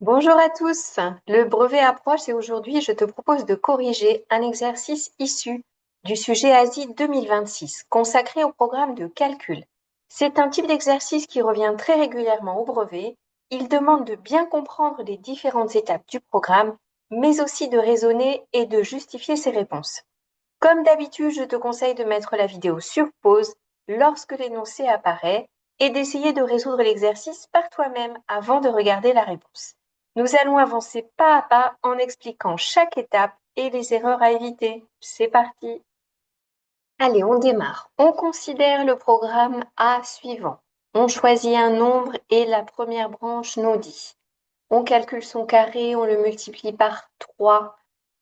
Bonjour à tous, le brevet approche et aujourd'hui je te propose de corriger un exercice issu du sujet ASI 2026 consacré au programme de calcul. C'est un type d'exercice qui revient très régulièrement au brevet. Il demande de bien comprendre les différentes étapes du programme, mais aussi de raisonner et de justifier ses réponses. Comme d'habitude, je te conseille de mettre la vidéo sur pause lorsque l'énoncé apparaît et d'essayer de résoudre l'exercice par toi-même avant de regarder la réponse. Nous allons avancer pas à pas en expliquant chaque étape et les erreurs à éviter. C'est parti! Allez, on démarre. On considère le programme A suivant. On choisit un nombre et la première branche nous dit. On calcule son carré, on le multiplie par 3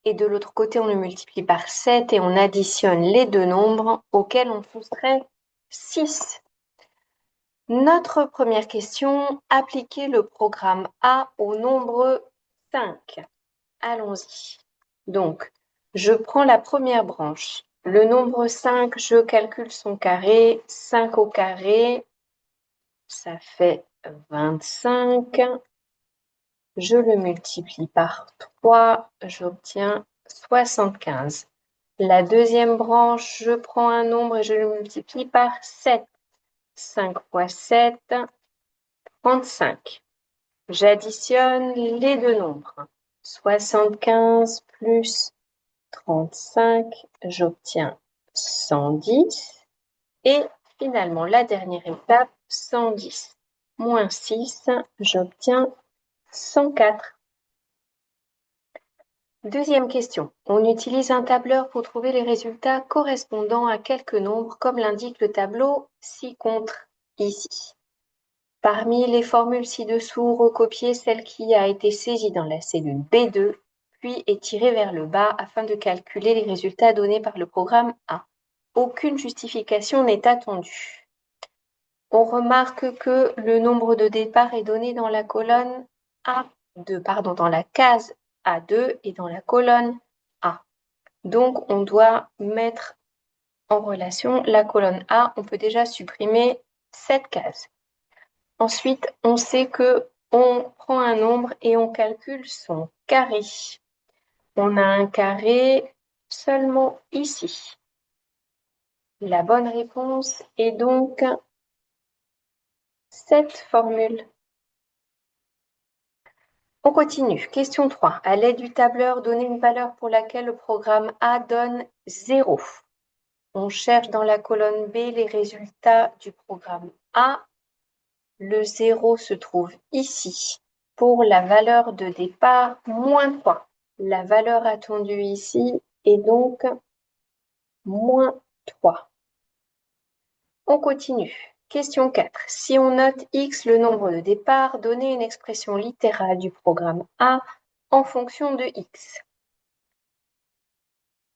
et de l'autre côté, on le multiplie par 7 et on additionne les deux nombres auxquels on soustrait 6. Notre première question, appliquer le programme A au nombre 5. Allons-y. Donc, je prends la première branche. Le nombre 5, je calcule son carré. 5 au carré, ça fait 25. Je le multiplie par 3, j'obtiens 75. La deuxième branche, je prends un nombre et je le multiplie par 7. 5 fois 7, 35. J'additionne les deux nombres. 75 plus 35, j'obtiens 110. Et finalement, la dernière étape, 110 moins 6, j'obtiens 104. Deuxième question. On utilise un tableur pour trouver les résultats correspondant à quelques nombres, comme l'indique le tableau ci-contre ici. Parmi les formules ci-dessous, recopiez celle qui a été saisie dans la cellule B2, puis étirée vers le bas afin de calculer les résultats donnés par le programme A. Aucune justification n'est attendue. On remarque que le nombre de départ est donné dans la colonne dans la case A2 et dans la colonne A. Donc, on doit mettre en relation la colonne A. On peut déjà supprimer cette case. Ensuite, on sait que on prend un nombre et on calcule son carré. On a un carré seulement ici. La bonne réponse est donc cette formule. On continue. Question 3. À l'aide du tableur, donnez une valeur pour laquelle le programme A donne 0. On cherche dans la colonne B les résultats du programme A. Le 0 se trouve ici pour la valeur de départ moins 3. La valeur attendue ici est donc moins 3. On continue. Question 4. Si on note x le nombre de départ, donnez une expression littérale du programme A en fonction de x.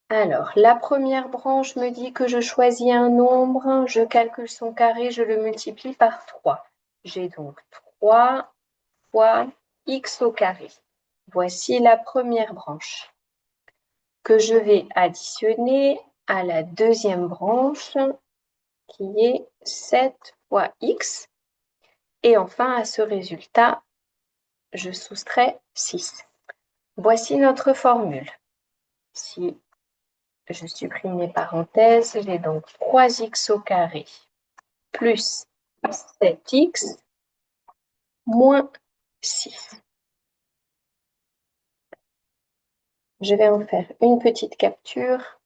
Alors, la première branche me dit que je choisis un nombre, je calcule son carré, je le multiplie par 3. J'ai donc 3 fois x au carré. Voici la première branche que je vais additionner à la deuxième branche qui est 7 fois x. Et enfin, à ce résultat, je soustrais 6. Voici notre formule. Si je supprime les parenthèses, j'ai donc 3x au carré plus 7x moins 6. Je vais en faire une petite capture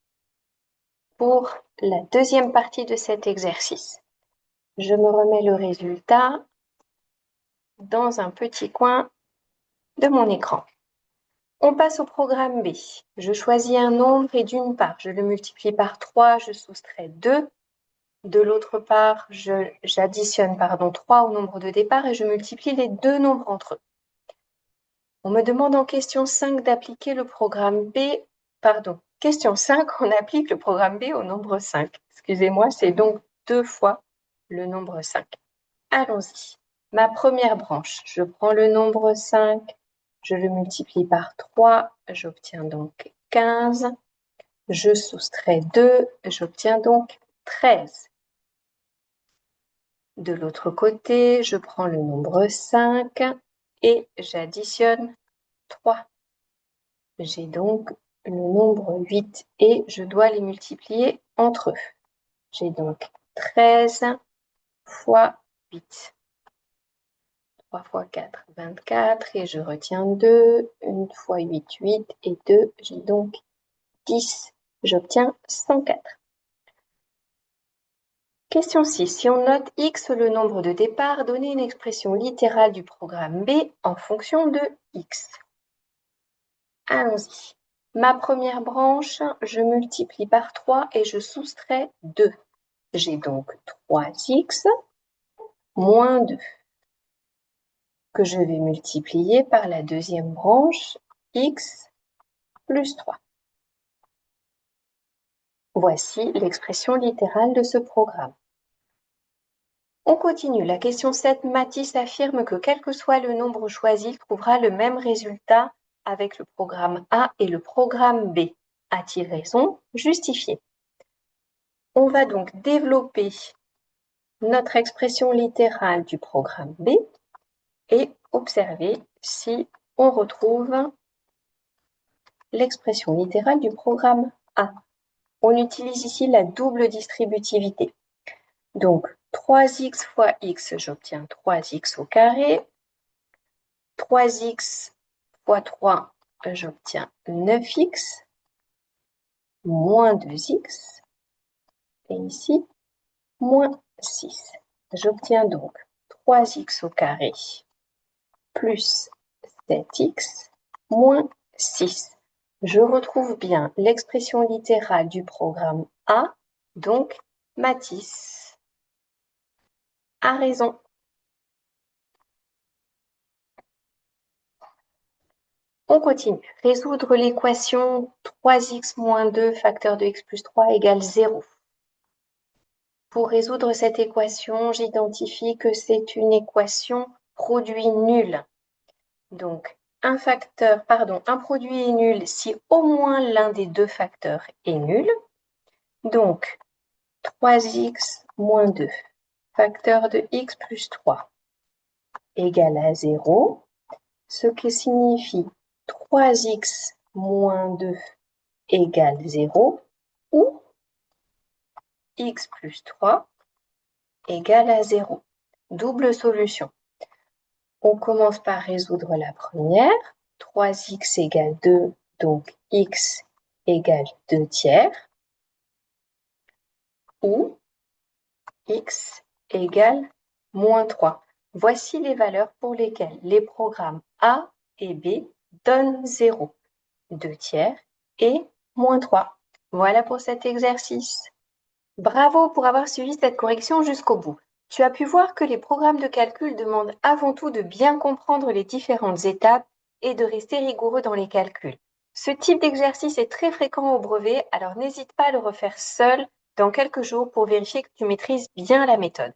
pour la deuxième partie de cet exercice. Je me remets le résultat dans un petit coin de mon écran. On passe au programme B. Je choisis un nombre et d'une part, je le multiplie par 3, je soustrais 2. De l'autre part, j'additionne 3 au nombre de départ et je multiplie les deux nombres entre eux. On me demande en question 5 d'appliquer le programme B. Question 5, on applique le programme B au nombre 5. Excusez-moi, c'est donc 2 fois le nombre 5. Allons-y. Ma première branche, je prends le nombre 5, je le multiplie par 3, j'obtiens donc 15. Je soustrais 2, j'obtiens donc 13. De l'autre côté, je prends le nombre 5 et j'additionne 3. J'ai donc le nombre 8 et je dois les multiplier entre eux. J'ai donc 13 fois 8. 3 fois 4, 24 et je retiens 2. 1 fois 8, 8 et 2, j'ai donc 10. J'obtiens 104. Question 6. Si on note x le nombre de départ, donnez une expression littérale du programme B en fonction de x. Allons-y. Ma première branche, je multiplie par 3 et je soustrais 2. J'ai donc 3x moins 2 que je vais multiplier par la deuxième branche, x plus 3. Voici l'expression littérale de ce programme. On continue. La question 7, Mathis affirme que quel que soit le nombre choisi, il trouvera le même résultat avec le programme A et le programme B. A-t-il raison? Justifié. On va donc développer notre expression littérale du programme B et observer si on retrouve l'expression littérale du programme A. On utilise ici la double distributivité. Donc, 3x fois x, j'obtiens 3x au carré. 3x fois 3, j'obtiens 9x, moins 2x, et ici, moins 6. J'obtiens donc 3x au carré plus 7x moins 6. Je retrouve bien l'expression littérale du programme A, donc Mathis a raison. On continue. Résoudre l'équation 3x moins 2 facteur de x plus 3 égale 0. Pour résoudre cette équation, j'identifie que c'est une équation produit nul. Donc, un produit est nul si au moins l'un des deux facteurs est nul. Donc, 3x moins 2 facteur de x plus 3 égale à 0, ce qui signifie 3x moins 2 égale 0 ou x plus 3 égale à 0. Double solution. On commence par résoudre la première. 3x égale 2, donc x égale 2 tiers. Ou x égale moins 3. Voici les valeurs pour lesquelles les programmes A et B donnent 0, 2 tiers et moins 3. Voilà pour cet exercice. Bravo pour avoir suivi cette correction jusqu'au bout. Tu as pu voir que les programmes de calcul demandent avant tout de bien comprendre les différentes étapes et de rester rigoureux dans les calculs. Ce type d'exercice est très fréquent au brevet, alors n'hésite pas à le refaire seul dans quelques jours pour vérifier que tu maîtrises bien la méthode.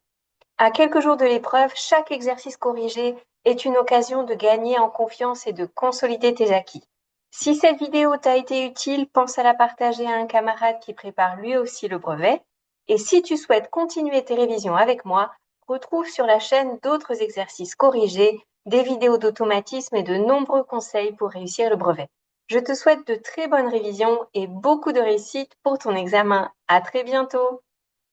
À quelques jours de l'épreuve, chaque exercice corrigé est une occasion de gagner en confiance et de consolider tes acquis. Si cette vidéo t'a été utile, pense à la partager à un camarade qui prépare lui aussi le brevet. Et si tu souhaites continuer tes révisions avec moi, retrouve sur la chaîne d'autres exercices corrigés, des vidéos d'automatisme et de nombreux conseils pour réussir le brevet. Je te souhaite de très bonnes révisions et beaucoup de réussite pour ton examen. À très bientôt!